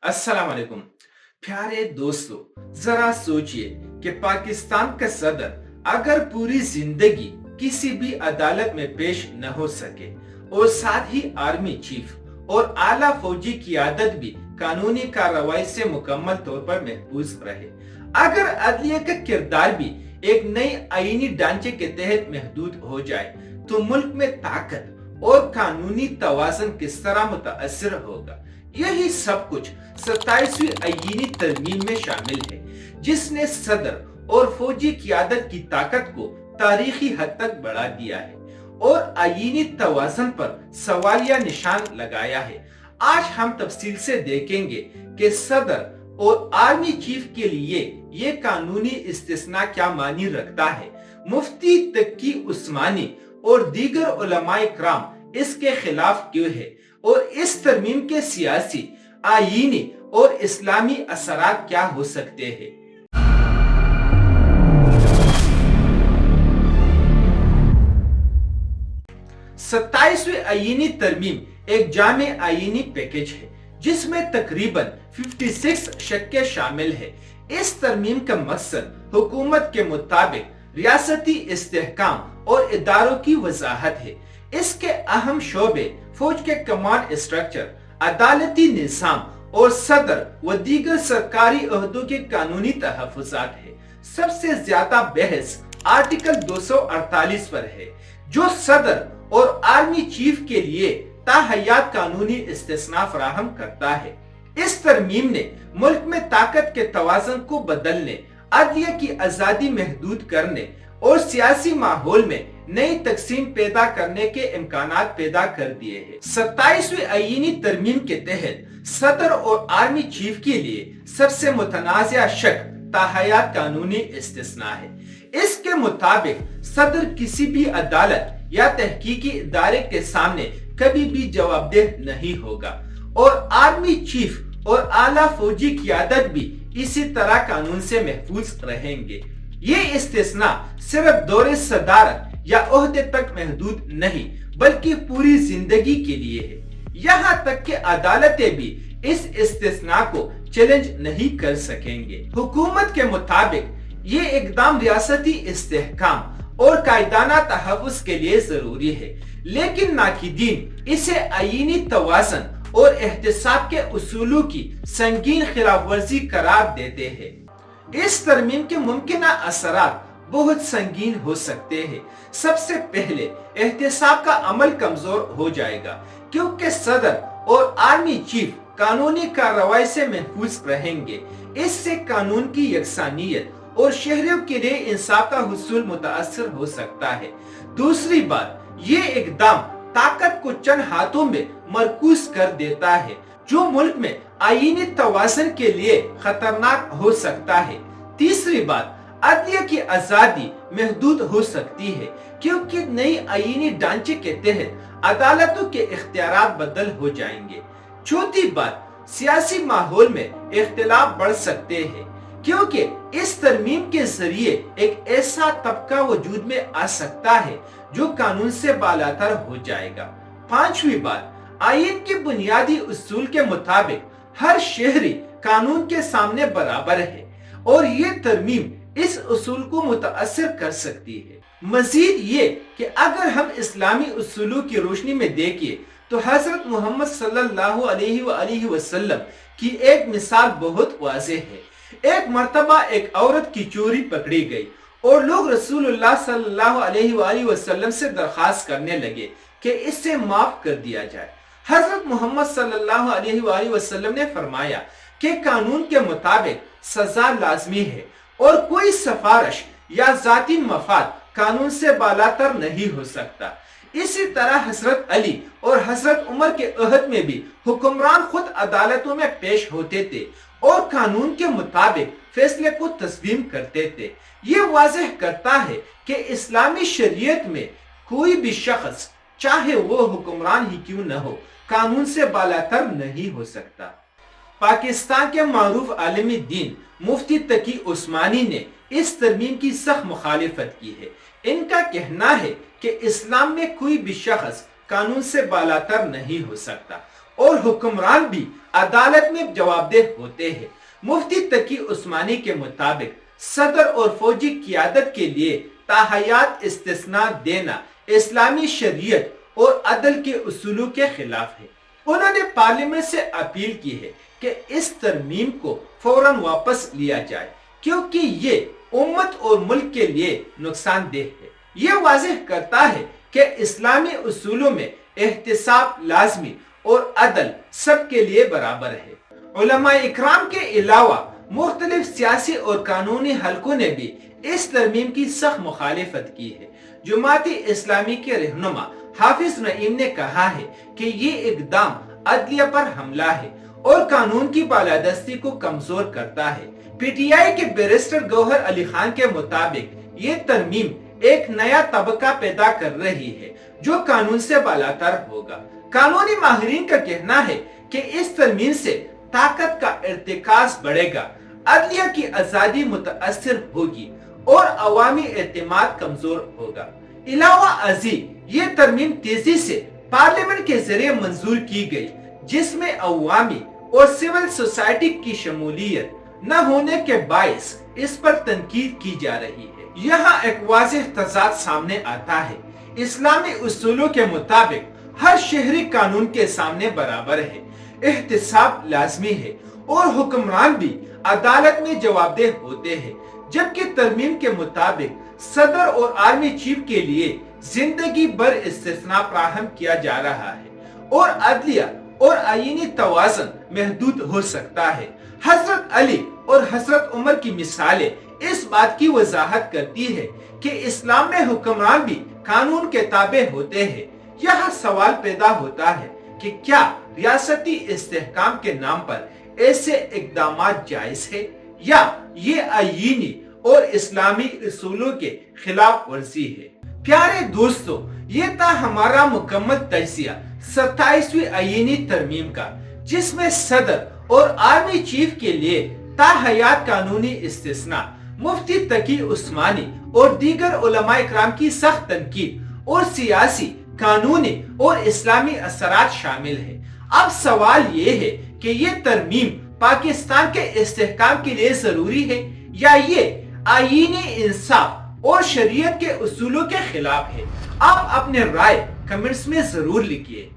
अस्सलाम वालेकुम। प्यारे दोस्तों, जरा सोचिए कि पाकिस्तान का सदर अगर पूरी जिंदगी किसी भी अदालत में पेश न हो सके और साथ ही आर्मी चीफ और आला फौजी क़ियादत भी कानूनी कार्रवाई से मुकम्मल तौर पर महफूज रहे, अगर अदलिया का किरदार भी एक नई आईनी ढांचे के तहत महदूद हो जाए, तो मुल्क में ताकत और कानूनी तवाज़ुन किस तरह मुतासर होगा। यही सब कुछ 27वीं आईनी तरमीम में शामिल है, जिसने सदर और फौजी क़ियादत की ताकत को तारीखी हद तक बढ़ा दिया है और आईनी तवाज़ुन पर सवालिया निशान लगाया है। आज हम तफसील से देखेंगे कि सदर और आर्मी चीफ के लिए ये कानूनी इस्तिस्ना क्या मानी रखता है, मुफ्ती तकी उस्मानी और दीगर उलमाए किराम इसके खिलाफ क्यों है और इस तरमीम के सियासी, आईनी और इस्लामी असरात क्या हो सकते हैं। 27वीं आईनी तरमीम एक जामे आईनी पैकेज है जिसमें तकरीबन 56 शक्के शामिल है। इस तरमीम का मकसद हुकूमत के मुताबिक रियासती इस्तेहकाम और इदारों की वजाहत है। इसके अहम शोबे फौज के कमांड स्ट्रक्चर, अदालती निज़ाम और सदर व दीगर सरकारी ओहदों के कानूनी तहफ़्फ़ुज़ात है। सबसे ज्यादा बहस आर्टिकल 248 पर है, जो सदर और आर्मी चीफ के लिए ताहयात कानूनी इस्तिस्ना फराहम करता है। इस तरमीम ने मुल्क में ताकत के तवाज़ुन को बदलने, अदलिया की आजादी महदूद करने और सियासी माहौल में नई तकसीम पैदा करने के इम्कानात पैदा कर दिए हैं। 27वीं आईनी तरमीम के तहत सदर और आर्मी चीफ के लिए सबसे मुतनाज़ा शक ताहयात कानूनी इस्तिस्ना है। इसके मुताबिक सदर किसी भी अदालत या तहकीकी इदारे के सामने कभी भी जवाबदेह नहीं होगा और आर्मी चीफ और आला फौजी क़ियादत भी इसी तरह कानून से महफूज रहेंगे। ये इस्तिस्ना सिर्फ दौरे सदारत या ओहदे तक महदूद नहीं, बल्कि पूरी जिंदगी के लिए है। यहाँ तक कि अदालतें भी इस इस्तिस्ना को चैलेंज नहीं कर सकेंगे। हुकूमत के मुताबिक ये इकदाम रियासती इस्तेहकाम और कायदाना तहफ़्फ़ुज़ के लिए जरूरी है, लेकिन नाक़िदीन इसे आईनी तवाज़ुन और एहतिसाब के उसूलों की संगीन खिलाफ वर्जी करार देते हैं। इस तरमीम के मुमकिन असरात बहुत संगीन हो सकते हैं। सबसे पहले एहतिसाब का अमल कमजोर हो जाएगा, क्योंकि सदर और आर्मी चीफ कानूनी कार्रवाई से महफूज रहेंगे। इससे कानून की यकसानियत और शहरियों के लिए इंसाफ का हुसूल मुतासर हो सकता है। दूसरी बात, ये इकदाम ताकत को चंद हाथों में मरकूज कर देता है, जो मुल्क में आईनी तवाज़ुन के लिए खतरनाक हो सकता है। तीसरी बात, अदलिया की आजादी महदूद हो सकती है, क्योंकि नई आईनी ढांचे के तहत अदालतों के इख्तियारात बदल हो जाएंगे। चौथी बात, सियासी माहौल में इख्तिलाफ बढ़ सकते हैं, क्योंकि इस तरमीम के जरिए एक ऐसा तबका वजूद में आ सकता है जो कानून से बालातर हो जाएगा। पांचवी बात, आईन के बुनियादी उसूल के मुताबिक हर शहरी कानून के सामने बराबर है और ये तरमीम इस उसूल को मुतासर कर सकती है। मजीद ये कि अगर हम इस्लामी उसूलों की रोशनी में देखें तो हजरत मोहम्मद सल्लल्लाहु अलैहि वसल्लम की एक मिसाल बहुत वाज़ेह है। एक मर्तबा एक औरत की चोरी पकड़ी गई और लोग रसूलुल्लाह सल्लल्लाहु अलैहि वसल्लम से दरख्वास्त करने लगे कि इससे माफ कर दिया जाए। हजरत मोहम्मद सल्लल्लाहु अलैहि वसल्लम ने फरमाया कि कानून के मुताबिक सजा लाजमी है और कोई सिफारिश या जाती मफाद कानून से बालातर नहीं हो सकता। इसी तरह हजरत अली और हजरत उमर के अहद में भी हुक्मरान खुद अदालतों में पेश होते थे और कानून के मुताबिक फैसले को तस्लीम करते थे। ये वाज़ेह करता है कि इस्लामी शरीयत में कोई भी शख्स, चाहे वो हुक्मरान ही क्यों न हो, कानून से बालातर नहीं हो सकता। पाकिस्तान के मारूफ आलिमी दीन मुफ्ती तकी उस्मानी ने इस तरमीम की सख्त मुखालिफत की है। इनका कहना है कि इस्लाम में कोई भी शख्स कानून से बालातर नहीं हो सकता اور حکمران بھی عدالت میں جوابدہ ہوتے ہیں۔ مفتی تقی عثمانی کے مطابق صدر اور فوجی قیادت کے لیے تاحیات استثناء دینا اسلامی شریعت اور عدل کے اصولوں کے خلاف ہے۔ انہوں نے پارلیمنٹ سے اپیل کی ہے کہ اس ترمیم کو فوراً واپس لیا جائے کیونکہ یہ امت اور ملک کے لیے نقصان دہ ہے۔ یہ واضح کرتا ہے کہ اسلامی اصولوں میں احتساب لازمی اور عدل سب کے لیے برابر ہے۔ علماء اکرام کے علاوہ مختلف سیاسی اور قانونی حلقوں نے بھی اس ترمیم کی سخت مخالفت کی ہے۔ جماعت اسلامی کے رہنما حافظ نعیم نے کہا ہے کہ یہ اقدام عدلیہ پر حملہ ہے اور قانون کی بالادستی کو کمزور کرتا ہے۔ پی ٹی آئی کے بیرسٹر گوہر علی خان کے مطابق یہ ترمیم ایک نیا طبقہ پیدا کر رہی ہے جو قانون سے بالاتر ہوگا۔ قانونی ماہرین کا کہنا ہے کہ اس ترمیم سے طاقت کا ارتکاز بڑھے گا، عدلیہ کی آزادی متاثر ہوگی اور عوامی اعتماد کمزور ہوگا۔ علاوہ ازیں یہ ترمیم تیزی سے پارلیمنٹ کے ذریعے منظور کی گئی جس میں عوامی اور سول سوسائٹی کی شمولیت نہ ہونے کے باعث اس پر تنقید کی جا رہی ہے۔ یہاں ایک واضح تضاد سامنے آتا ہے۔ اسلامی اصولوں کے مطابق ہر شہری قانون کے سامنے برابر ہے، احتساب لازمی ہے اور حکمران بھی عدالت میں جوابدہ ہوتے ہیں، جبکہ ترمیم کے مطابق صدر اور آرمی چیف کے لیے زندگی بھر استثناء فراہم کیا جا رہا ہے اور عدلیہ اور آئینی توازن محدود ہو سکتا ہے۔ حضرت علی اور حضرت عمر کی مثالیں اس بات کی وضاحت کرتی ہے کہ اسلام میں حکمران بھی قانون کے تابع ہوتے ہیں۔ یہاں سوال پیدا ہوتا ہے کہ کیا ریاستی استحکام کے نام پر ایسے اقدامات جائز ہے یا یہ آئینی اور اسلامی اصولوں کے خلاف ورزی ہے؟ پیارے دوستو، یہ تھا ہمارا مکمل تجزیہ 27ویں آئینی ترمیم کا، جس میں صدر اور آرمی چیف کے لیے تاحیات قانونی استثناء، مفتی تقی عثمانی اور دیگر علماء اکرام کی سخت تنقید اور سیاسی، قانونی اور اسلامی اثرات شامل ہیں۔ اب سوال یہ ہے کہ یہ ترمیم پاکستان کے استحکام کے لیے ضروری ہے یا یہ آئینی انصاف اور شریعت کے اصولوں کے خلاف ہے؟ آپ اپنے رائے کمنٹس میں ضرور لکھیے۔